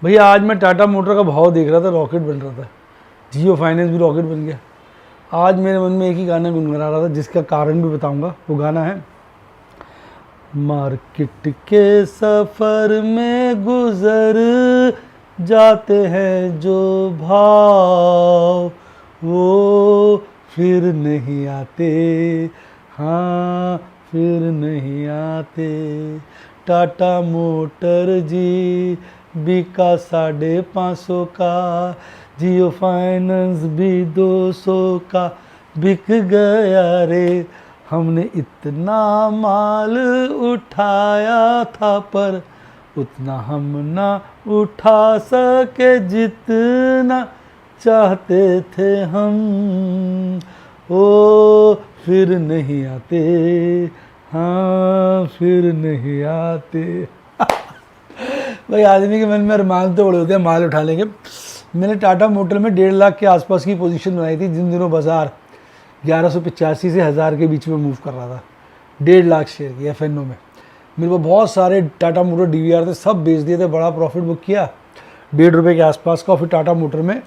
भैया आज मैं टाटा मोटर का भाव देख रहा था, रॉकेट बन रहा था, जियो फाइनेंस भी रॉकेट बन गया। आज मेरे मन में एक ही गाना गुनगुना रहा था, जिसका कारण भी बताऊंगा। वो गाना है, मार्केट के सफ़र में गुजर जाते हैं जो भाव, वो फिर नहीं आते, हाँ फिर नहीं आते। टाटा मोटर जी बिका 550 का, जियो फाइनेंस भी 200 का बिक गया रे। हमने इतना माल उठाया था पर उतना हम ना उठा सके जितना चाहते थे हम, ओ फिर नहीं आते, हाँ फिर नहीं आते। भाई आदमी के मन में अरमान तो बड़े होते हैं, माल उठा लेंगे। मैंने टाटा मोटर में 1.5 लाख के आसपास की पोजीशन बनाई थी, जिन दिनों बाजार 1185 से 1000 के बीच में मूव कर रहा था। 1.5 लाख शेयर की FNO में। मेरे को बहुत सारे टाटा मोटर DVR थे, सब बेच दिए थे, बड़ा प्रॉफिट बुक किया 1.5 रुपये के आसपास का। फिर टाटा मोटर में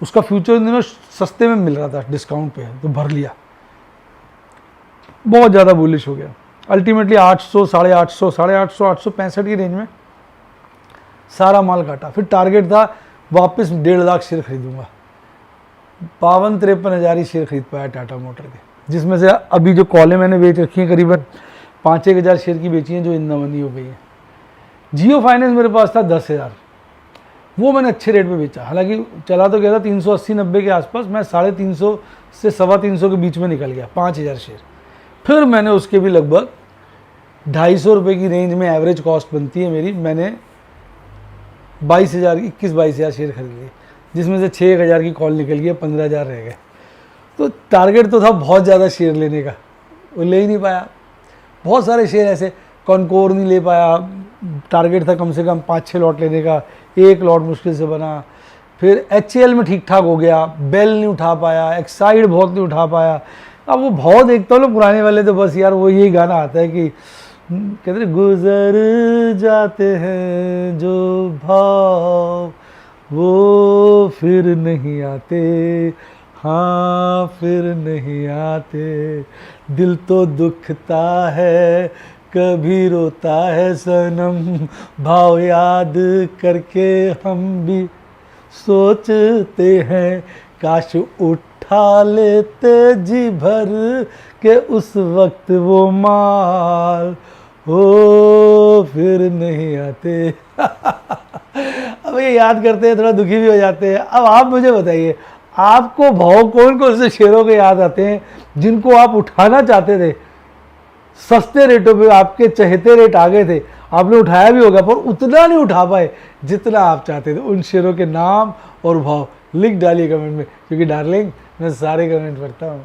उसका फ्यूचर इन दिनों सस्ते में मिल रहा था, डिस्काउंट पे, तो भर लिया। बहुत ज़्यादा बुलिश हो गया। अल्टीमेटली 800, 850, 850, 865 की रेंज में सारा माल काटा। फिर टारगेट था वापस 1.5 लाख शेयर खरीदूंगा। 52-53 हज़ार ही शेयर खरीद पाया टाटा मोटर के, जिसमें से अभी जो कॉलें मैंने बेच रखी हैं करीबन 5-1 हज़ार शेयर की बेची हैं, जो इन नमनी हो गई है। जियो फाइनेंस मेरे पास था 10,000, वो मैंने अच्छे रेट पे बेचा। हालांकि चला तो गया था 380-90 के आसपास, मैं 350 से 325 के बीच में निकल गया, 5000 शेयर। फिर मैंने उसके भी लगभग 250 रुपये की रेंज में एवरेज कॉस्ट बनती है मेरी, मैंने 21-22 हज़ार शेयर खरीद लिए, जिसमें से 6,000 की कॉल निकल गई, 15,000 रह गए। तो टारगेट तो था बहुत ज़्यादा शेयर लेने का, वो ले ही नहीं पाया। बहुत सारे शेयर ऐसे, कॉनकोर नहीं ले पाया, टारगेट था कम से कम 5-6 लॉट लेने का, 1 लॉट मुश्किल से बना। फिर HAL में ठीक ठाक हो गया, बेल नहीं उठा पाया, एक्साइड बहुत नहीं उठा पाया। अब वो भाव देखता हूँ पुराने वाले, तो बस यार वो यही गाना आता है कि कहते गुजर जाते हैं जो भाव, वो फिर नहीं आते, हाँ फिर नहीं आते। दिल तो दुखता है, कभी रोता है सनम, भाव याद करके हम भी सोचते हैं, काश उठा लेते जी भर के उस वक्त वो माल, हो फिर नहीं आते। अब ये याद करते हैं, थोड़ा दुखी भी हो जाते हैं। अब आप मुझे बताइए, आपको भाव कौन कौन से शेयरों के याद आते हैं जिनको आप उठाना चाहते थे, सस्ते रेटों पे आपके चहेते रेट आ गए थे, आपने उठाया भी होगा पर उतना नहीं उठा पाए जितना आप चाहते थे। उन शेयरों के नाम और भाव लिख डालिए कमेंट में, क्योंकि डार्लिंग मैं सारे कमेंट पढ़ता हूँ।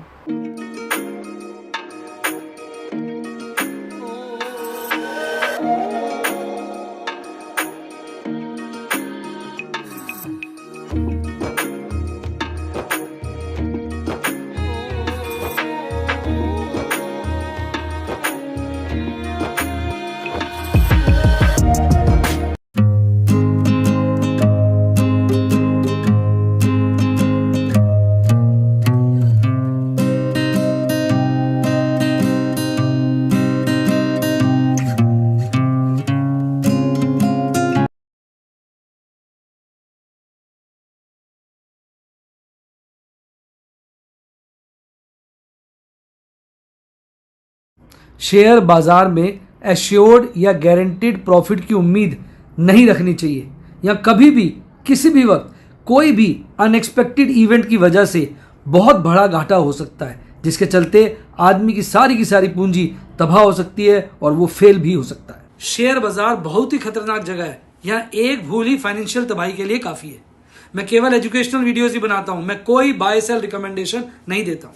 शेयर बाजार में एश्योर्ड या गारंटीड प्रॉफिट की उम्मीद नहीं रखनी चाहिए, या कभी भी किसी भी वक्त कोई भी अनएक्सपेक्टेड इवेंट की वजह से बहुत बड़ा घाटा हो सकता है, जिसके चलते आदमी की सारी पूंजी तबाह हो सकती है और वो फेल भी हो सकता है। शेयर बाजार बहुत ही खतरनाक जगह है, यहाँ एक भूल ही फाइनेंशियल तबाही के लिए काफी है। मैं केवल एजुकेशनल वीडियोस ही बनाता हूं, मैं कोई बाय सेल रिकमेंडेशन नहीं देता हूं।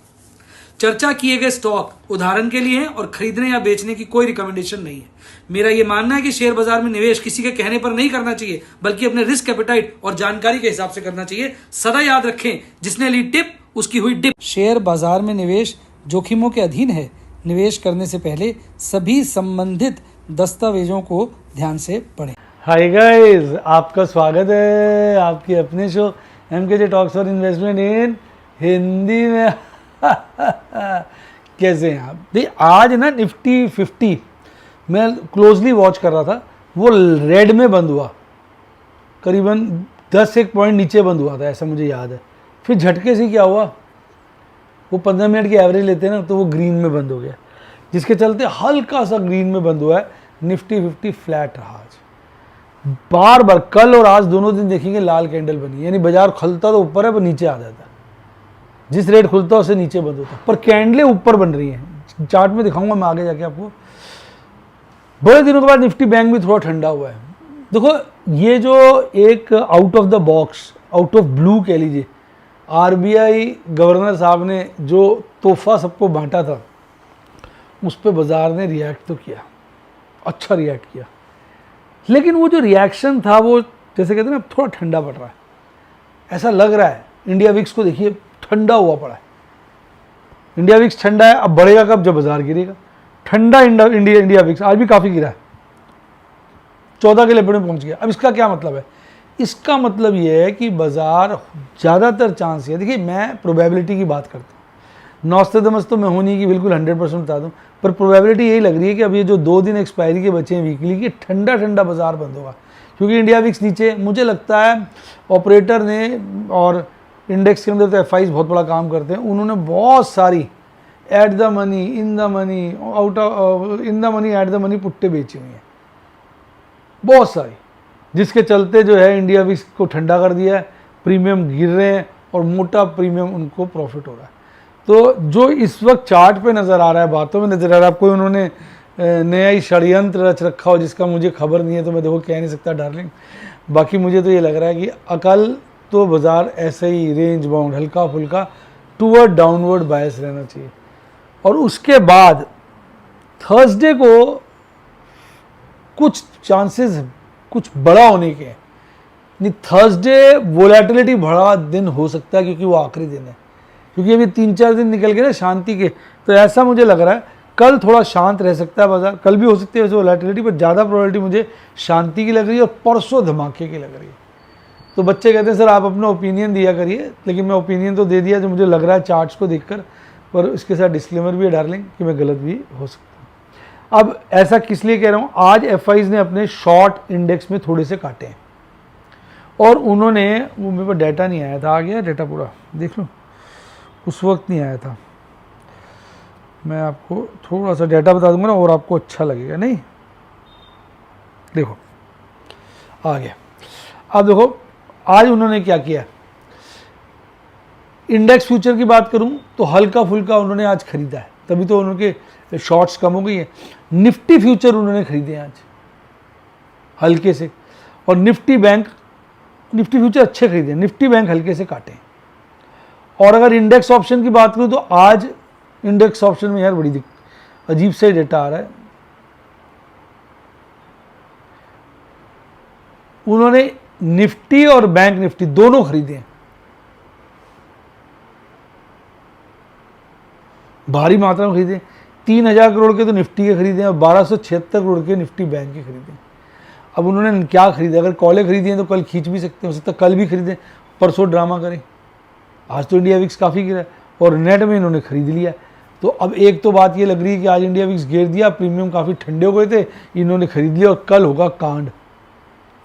चर्चा किए गए स्टॉक उदाहरण के लिए हैं और खरीदने या बेचने की कोई रिकमेंडेशन नहीं है। मेरा यह मानना है कि शेयर बाजार में निवेश किसी के कहने पर नहीं करना चाहिए, बल्कि अपने रिस्क एपेटाइट और जानकारी के हिसाब से करना चाहिए। सदा याद रखें, जिसने ली टिप उसकी हुई डिप। शेयर बाजार में निवेश जोखिमों के अधीन है। निवेश करने से पहले सभी संबंधित दस्तावेजों को ध्यान से पढ़ें। हाय गाइस, आपका स्वागत है आपके अपने show MKJ talks for investment इन हिंदी में। कैसे हैं आप? देखिए आज ना निफ्टी 50 मैं क्लोजली वॉच कर रहा था, वो रेड में बंद हुआ, करीबन 10 एक पॉइंट नीचे बंद हुआ था, ऐसा मुझे याद है। फिर झटके से क्या हुआ, वो 15 मिनट की एवरेज लेते हैं ना, तो वो ग्रीन में बंद हो गया, जिसके चलते हल्का सा ग्रीन में बंद हुआ है। निफ्टी 50 फ्लैट रहा आज। बार बार कल और आज दोनों दिन देखेंगे लाल कैंडल बनी, यानी बाजार खुलता तो ऊपर है पर नीचे आ जाता है, जिस रेट खुलता है उससे नीचे बंद होता है, पर कैंडलें ऊपर बन रही हैं। चार्ट में दिखाऊंगा मैं आगे जाके आपको। बड़े दिनों के बाद निफ्टी बैंक भी थोड़ा ठंडा हुआ है। देखो ये जो एक out of the box, out of blue कह लीजिए, RBI गवर्नर साहब ने जो तोहफा सबको बांटा था, उस पर बाजार ने रिएक्ट तो किया, अच्छा रिएक्ट किया, लेकिन वो जो रिएक्शन था वो जैसे कहते हैं ना थोड़ा ठंडा पड़ रहा है, ऐसा लग रहा है। इंडिया विक्स को देखिए ठंडा हुआ पड़ा है, इंडिया विक्स ठंडा है। अब बढ़ेगा कब? जब बाजार गिरेगा। ठंडा इंडिया विक्स आज भी काफ़ी गिरा है, 14 के लेवल में पहुंच गया। अब इसका क्या मतलब है? इसका मतलब ये है कि बाजार ज़्यादातर चांस है, देखिए मैं प्रोबेबिलिटी की बात करता हूँ, नौस्तदमस तो मैं होने की बिल्कुल 100% बता दूँ, पर प्रोबेबिलिटी यही लग रही है कि अब ये जो 2 दिन एक्सपायरी के बचे हैं वीकली की, ठंडा ठंडा बाजार बंद होगा, क्योंकि इंडिया विक्स नीचे। मुझे लगता है ऑपरेटर ने, और इंडेक्स के अंदर तो FIs बहुत बड़ा काम करते हैं, उन्होंने बहुत सारी at the money, in the money, out of in the money, at the money पुट्टे बेची हुई हैं बहुत सारी, जिसके चलते जो है इंडिया विक्स को ठंडा कर दिया है, प्रीमियम गिर रहे हैं और मोटा प्रीमियम उनको प्रॉफिट हो रहा है। तो जो इस वक्त चार्ट पे नज़र आ रहा है, बातों में नज़र आ रहा है, कोई उन्होंने नया ही षड्यंत्र रच रखा हो जिसका मुझे खबर नहीं है, तो मैं देखो कह नहीं सकता डार्लिंग। बाकी मुझे तो ये लग रहा है कि अकल तो बाजार ऐसे ही रेंज बाउंड हल्का फुल्का टूवर्ड डाउनवर्ड बायस रहना चाहिए। और उसके बाद थर्सडे को कुछ चांसेस कुछ बड़ा होने के हैं, नहीं थर्सडे वोलेटिलिटी बड़ा दिन हो सकता है, क्योंकि वो आखिरी दिन है, क्योंकि अभी 3-4 दिन निकल गए ना शांति के। तो ऐसा मुझे लग रहा है कल थोड़ा शांत रह सकता है बाजार, कल भी हो सकती है वैसे वोलेटिलिटी, पर ज़्यादा प्रोबेबिलिटी मुझे शांति की लग रही है, और परसों धमाके की लग रही है। तो बच्चे कहते हैं सर आप अपना ओपिनियन दिया करिए, लेकिन मैं ओपिनियन तो दे दिया जो मुझे लग रहा है चार्ट्स को देखकर, पर इसके साथ डिस्क्लेमर भी है डार्लिंग कि मैं गलत भी हो सकता हूँ। अब ऐसा किस लिए कह रहा हूँ, आज FIs ने अपने शॉर्ट इंडेक्स में थोड़े से काटे हैं, और उन्होंने, वो मेरे पास डाटा नहीं आया था, आ गया डाटा पूरा देख लो, उस वक्त नहीं आया था, मैं आपको थोड़ा सा डाटा बता दूंगा ना और आपको अच्छा लगेगा। नहीं देखो आ गया। अब देखो आज उन्होंने क्या किया, इंडेक्स फ्यूचर की बात करूं तो हल्का फुल्का उन्होंने आज खरीदा है, तभी तो उनके शॉर्ट्स कम हो गई है। निफ्टी फ्यूचर उन्होंने खरीदे आज हल्के से, और निफ्टी फ्यूचर अच्छे खरीदे, निफ्टी बैंक हल्के से काटे। और अगर इंडेक्स ऑप्शन की बात करूं तो आज इंडेक्स ऑप्शन में यार बड़ी अजीब से डेटा आ रहा है, उन्होंने निफ्टी और बैंक निफ्टी दोनों खरीदे हैं, भारी मात्रा में खरीदे। 3000 करोड़ के तो निफ्टी के खरीदे हैं, और 1276 करोड़ के निफ्टी बैंक के खरीदे हैं। अब उन्होंने क्या खरीदा, अगर कॉलें खरीदी हैं तो कल खींच भी सकते हैं, हो सकता है कल भी खरीदें, परसों ड्रामा करें। आज तो इंडिया विक्स काफ़ी गिरा और नेट में इन्होंने खरीद लिया। तो अब एक तो बात ये लग रही है कि आज इंडिया विक्स गिर दिया, प्रीमियम काफ़ी ठंडे हो गए थे, इन्होंने खरीद लिया, और कल होगा कांड।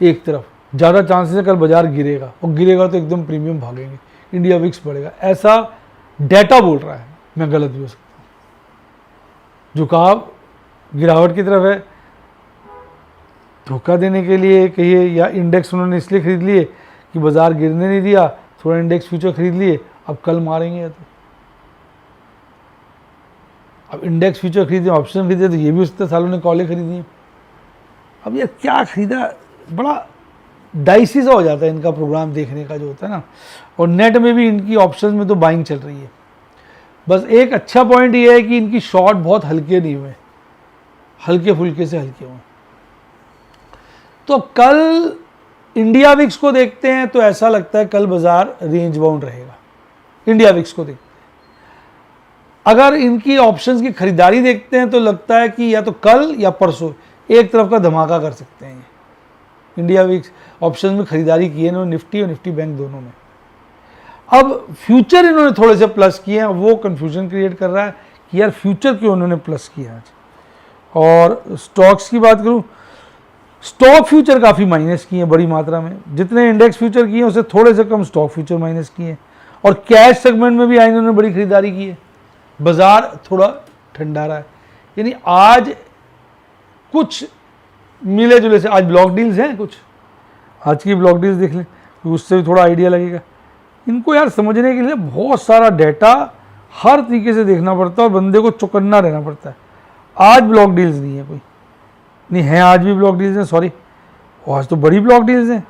एक तरफ ज़्यादा चांसेस है कल बाजार गिरेगा, और गिरेगा तो एकदम प्रीमियम भागेंगे, इंडिया विक्स बढ़ेगा, ऐसा डाटा बोल रहा है, मैं गलत भी हो सकता हूँ। झुकाव गिरावट की तरफ है, धोखा देने के लिए कहिए, या इंडेक्स उन्होंने इसलिए खरीद लिए कि बाजार गिरने नहीं दिया, थोड़ा इंडेक्स फ्यूचर खरीद लिए, अब कल मारेंगे। तो अब इंडेक्स फ्यूचर खरीदे, ऑप्शन खरीदे, तो ये भी उससे सालों ने कॉलें खरीदी हैं। अब ये क्या खरीदा, बड़ा डाइसी सा हो जाता है इनका प्रोग्राम देखने का जो होता है ना। और नेट में भी इनकी ऑप्शंस में तो बाइंग चल रही है। बस एक अच्छा पॉइंट ये है कि इनकी शॉर्ट बहुत हल्के नहीं हुए, हल्के फुल्के से हल्के हुए। तो कल इंडिया विक्स को देखते हैं तो ऐसा लगता है कल बाजार रेंज बाउंड रहेगा, इंडिया विक्स को देखते हैं। अगर इनकी ऑप्शंस की खरीदारी देखते हैं तो लगता है कि या तो कल या परसों एक तरफ का धमाका कर सकते हैं इंडिया विक्स ऑप्शन में खरीदारी की है इन्होंने, निफ्टी और निफ्टी बैंक दोनों में। अब फ्यूचर इन्होंने थोड़े से प्लस किए हैं, वो कंफ्यूजन क्रिएट कर रहा है कि यार फ्यूचर क्यों उन्होंने प्लस किया आज। और स्टॉक्स की बात करूं, स्टॉक फ्यूचर काफ़ी माइनस किए हैं बड़ी मात्रा में, जितने इंडेक्स फ्यूचर किए हैं उससे थोड़े से कम स्टॉक फ्यूचर माइनस किए हैं। और कैश सेगमेंट में भी आज इन्होंने बड़ी खरीदारी की है, बाजार थोड़ा ठंडा रहा है। यानी आज कुछ मिले जुले से, आज ब्लॉक डील्स हैं कुछ, आज की ब्लॉक डील्स देख लें तो उससे भी थोड़ा आइडिया लगेगा। इनको यार समझने के लिए बहुत सारा डेटा हर तरीके से देखना पड़ता है और बंदे को चौकन्ना रहना पड़ता है। आज ब्लॉक डील्स नहीं है कोई, नहीं है आज भी ब्लॉक डील्स हैं, सॉरी आज तो बड़ी ब्लॉक डील्स हैं,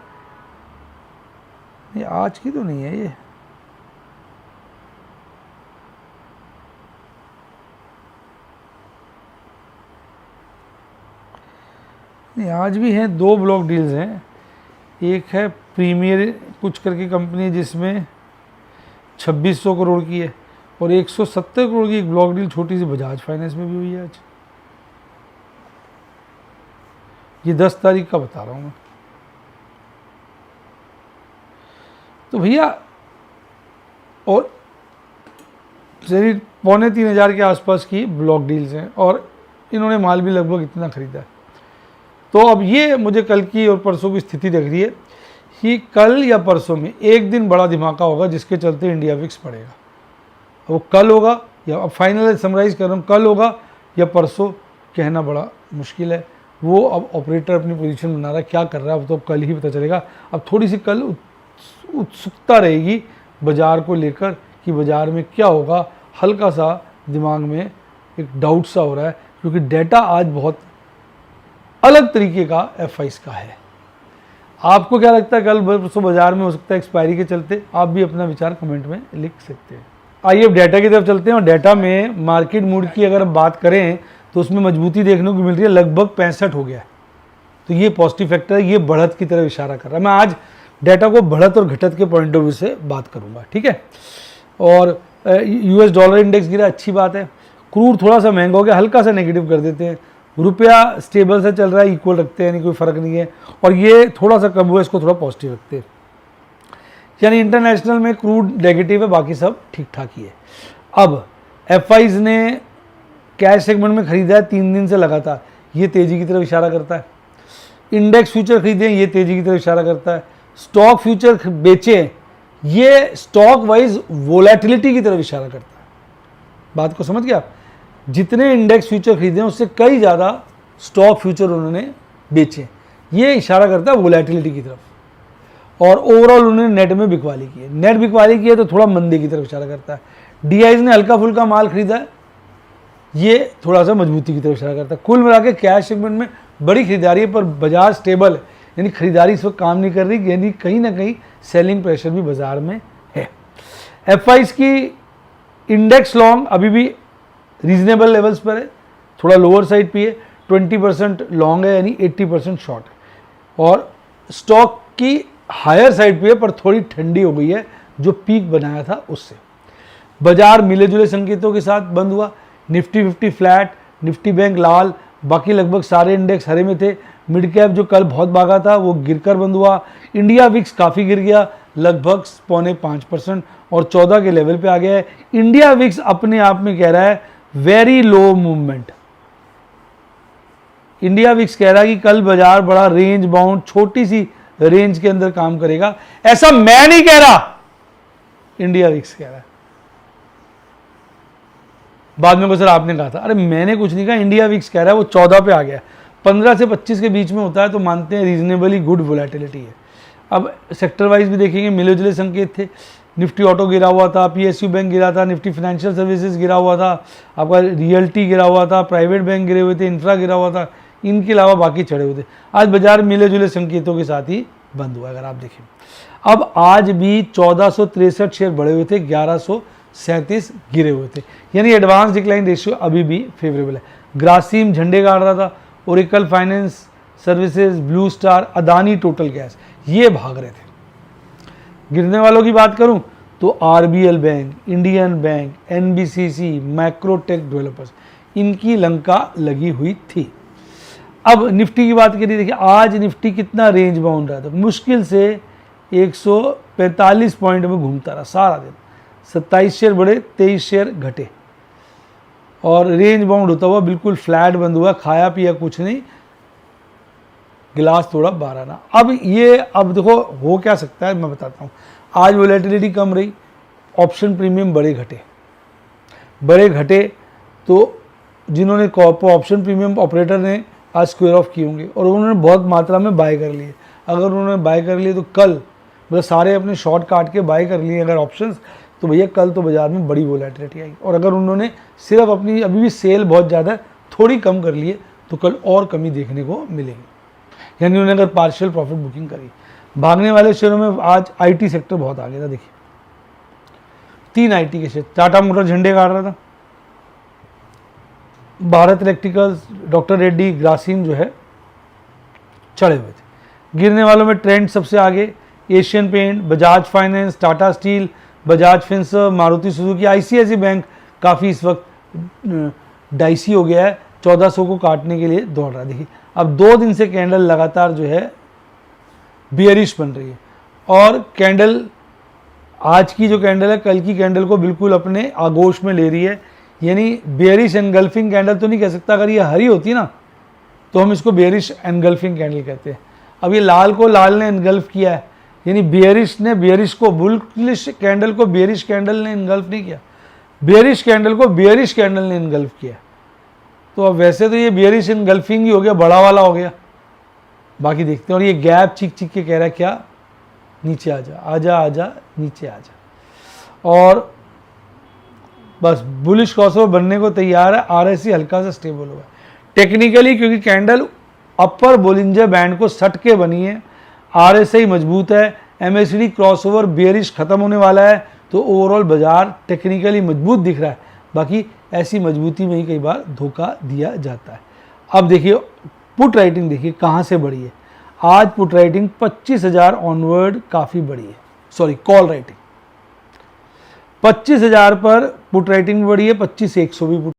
नहीं आज की तो नहीं है ये। नहीं आज भी हैं, 2 ब्लॉक डील्स हैं। एक है प्रीमियर कुछ करके कंपनी जिसमें 2600 करोड़ की है, और 170 करोड़ की एक ब्लॉक डील छोटी सी बजाज फाइनेंस में भी हुई है आज। ये 10 तारीख का बता रहा हूँ मैं। तो भैया और करीब 2,500 के आसपास की ब्लॉक डील्स हैं और इन्होंने माल भी लगभग इतना खरीदा है। तो अब ये मुझे कल की और परसों की स्थिति दिख रही है कि कल या परसों में एक दिन बड़ा धमाका होगा जिसके चलते इंडिया विक्स बढ़ेगा। वो कल होगा या, अब फाइनल समराइज कर रहा हूँ, कल होगा या परसों, कहना बड़ा मुश्किल है। वो अब ऑपरेटर अपनी पोजीशन बना रहा है, क्या कर रहा है अब तो कल ही पता चलेगा। अब थोड़ी सी कल उत्सुकता रहेगी बाज़ार को लेकर कि बाज़ार में क्या होगा। हल्का सा दिमाग में एक डाउट सा हो रहा है क्योंकि डेटा आज बहुत अलग तरीके का एफआईस का है। आपको क्या लगता है कल परसों बाजार में हो सकता है एक्सपायरी के चलते? आप भी अपना विचार कमेंट में लिख सकते हैं। आइए अब डेटा की तरफ चलते हैं। और डेटा में मार्केट मूड की अगर बात करें तो उसमें मजबूती देखने को मिल रही है, लगभग 65 हो गया है। तो ये पॉजिटिव फैक्टर है, ये बढ़त की तरफ इशारा कर रहा है। मैं आज डेटा को बढ़त और घटत के पॉइंट ऑफ व्यू से बात करूंगा, ठीक है। और यूएस डॉलर इंडेक्स गिरा, अच्छी बात है। क्रूड थोड़ा सा महंगा हो गया, हल्का सा नेगेटिव कर देते हैं। रुपया स्टेबल से चल रहा है, इक्वल रखते हैं, यानी कोई फ़र्क नहीं है। और ये थोड़ा सा कम हुआ, इसको थोड़ा पॉजिटिव रखते हैं। यानी इंटरनेशनल में क्रूड नेगेटिव है, बाकी सब ठीक ठाक ही है। अब एफआईज ने कैश सेगमेंट में खरीदा है 3 दिन से लगातार, ये तेज़ी की तरफ इशारा करता है। इंडेक्स फ्यूचर खरीदे, ये तेज़ी की तरफ इशारा करता है। स्टॉक फ्यूचर बेचे, ये स्टॉक वाइज वोलेटिलिटी की तरफ इशारा करता है। बात को समझ गया? जितने इंडेक्स फ्यूचर खरीदे उससे कई ज़्यादा स्टॉक फ्यूचर उन्होंने बेचे, ये इशारा करता है वोलेटिलिटी की तरफ। और ओवरऑल उन्होंने नेट में बिकवाली की है। नेट बिकवाली की है तो थोड़ा मंदी की तरफ इशारा करता है। डीआईज ने हल्का फुल्का माल खरीदा है, ये थोड़ा सा मजबूती की तरफ इशारा करता है। कुल मिला के कैश सेगमेंट में बड़ी खरीदारी है, पर बाजार स्टेबल है, यानी खरीदारी इस वक्त काम नहीं कर रही, यानी कहीं ना कहीं सेलिंग प्रेशर भी बाजार में है। एफआईज की इंडेक्स लॉन्ग अभी भी रीजनेबल लेवल्स पर है, थोड़ा लोअर साइड पे है। 20% लॉन्ग है, यानी 80% शॉर्ट है। और स्टॉक की हायर साइड पे है, पर थोड़ी ठंडी हो गई है जो पीक बनाया था उससे। बाजार मिले जुले संकेतों के साथ बंद हुआ। निफ्टी 50 फ्लैट, निफ्टी बैंक लाल, बाकी लगभग सारे इंडेक्स हरे में थे। मिड कैप जो कल बहुत भागा था वो गिरकर बंद हुआ। इंडिया विक्स काफ़ी गिर गया, लगभग 0.5% और 14 के लेवल पे आ गया है। इंडिया विक्स अपने आप में कह रहा है very low movement. India VIX कह रहा है कि कल बाजार बड़ा रेंज बाउंड, छोटी सी रेंज के अंदर काम करेगा। ऐसा मैं नहीं कह रहा, इंडिया विक्स कह रहा है। बाद में को सर आपने कहा था, अरे मैंने कुछ नहीं कहा, इंडिया विक्स कह रहा है। वो 14 पे आ गया। 15 से 25 के बीच में होता है तो मानते हैं रीजनेबली गुड वोलेटिलिटी है। अब सेक्टर वाइज भी देखेंगे, मिले जुले संकेत थे। निफ्टी ऑटो गिरा हुआ था, पीएसयू बैंक गिरा था, निफ्टी फाइनेंशियल सर्विसेज गिरा हुआ था, आपका रियल्टी गिरा हुआ था, प्राइवेट बैंक गिरे हुए थे, इंफ्रा गिरा हुआ था। इनके अलावा बाकी चढ़े हुए थे। आज बाजार मिले जुले संकेतों के साथ ही बंद हुआ। अगर आप देखें अब आज भी 1463 शेयर बढ़े हुए थे, 1137 गिरे हुए थे, यानी एडवांस डिक्लाइन रेशियो अभी भी फेवरेबल है। ग्रासिम झंडे गाड़ रहा था, Oracle finance services, blue star, Adani total gas, ये भाग रहे थे। गिरने वालों की बात करूं तो RBL bank, Indian bank, NBCC, Macrotech developers, इनकी लंका लगी हुई थी। अब निफ्टी की बात करिए, देखिए आज निफ्टी कितना रेंज बाउंड रहा था, मुश्किल से 145 पॉइंट में घूमता रहा सारा दिन, 27 शेयर बढ़े 23 शेयर घटे और रेंज बाउंड होता हुआ बिल्कुल फ्लैट बंद हुआ, खाया पिया कुछ नहीं, गिलास थोड़ा 12 ना। अब देखो हो क्या सकता है मैं बताता हूँ। आज वोलेटिलिटी कम रही, ऑप्शन प्रीमियम बड़े घटे तो जिन्होंने ऑप्शन प्रीमियम ऑपरेटर ने आज स्क्वायर ऑफ किए होंगे और उन्होंने बहुत मात्रा में बाय कर लिए। अगर उन्होंने बाय कर लिए तो कल मतलब सारे अपने शॉर्ट काट के बाय कर लिए अगर ऑप्शंस, तो भैया कल तो बाजार में बड़ी वोलेटिलिटी आएगी। और अगर उन्होंने सिर्फ अपनी अभी भी सेल बहुत ज़्यादा थोड़ी कम कर लिए तो कल और कमी देखने को मिलेगी, यानी उन्होंने अगर पार्शियल प्रॉफिट बुकिंग करी। भागने वाले शेयरों में आज आईटी सेक्टर बहुत आगे था, देखिए 3 आईटी के शेयर, टाटा मोटर झंडे गाड़ रहा था, भारत इलेक्ट्रिकल्स, डॉक्टर रेड्डी, ग्रासिम जो है चढ़े हुए थे। गिरने वालों में ट्रेंड सबसे आगे, Asian Paint, Bajaj Finance, Tata Steel, Bajaj Finserv, Maruti Suzuki, ICIC Bank काफ़ी इस वक्त डाइसी हो गया है, 1400 को काटने के लिए दौड़ रहा है। देखिए अब 2 दिन से कैंडल लगातार जो है बियरिश बन रही है और कैंडल आज की जो कैंडल है कल की कैंडल को बिल्कुल अपने आगोश में ले रही है, यानी बेयरिश एनगल्फिंग कैंडल तो नहीं कह सकता, अगर ये हरी होती ना तो हम इसको बेयरिश एनगल्फिंग कैंडल कहते हैं। अब ये लाल को लाल ने एनगल्फ किया है, यानी बेयरिश ने बेयरिश को, बुलिश कैंडल को बेयरिश कैंडल ने एनगल्फ नहीं किया, बेयरिश कैंडल को बेयरिश कैंडल ने एनगल्फ किया। तो अब वैसे तो ये बेयरिश एनगल्फिंग ही हो गया, बड़ा वाला हो गया, बाकी देखते हैं। और ये गैप चीख चीख के कह रहा है क्या, नीचे आजा आजा आजा नीचे आजा, और बस बुलिश क्रॉसओवर बनने को तैयार है। आरएससी हल्का सा स्टेबल हुआ है टेक्निकली, क्योंकि कैंडल अपर बोलिंजर बैंड को सट के बनी है, आरएसआई मजबूत है, एमएसडी क्रॉसओवर बेयरिश खत्म होने वाला है, तो ओवरऑल बाजार टेक्निकली मजबूत दिख रहा है। बाकी ऐसी मजबूती में ही कई बार धोखा दिया जाता है। अब देखिए पुट राइटिंग, देखिए कहाँ से बढ़ी है आज पुट राइटिंग 25,000 ऑनवर्ड काफ़ी बढ़ी है, सॉरी कॉल राइटिंग 25,000 पर पुट राइटिंग बढ़ी है, 25,100 भी पुट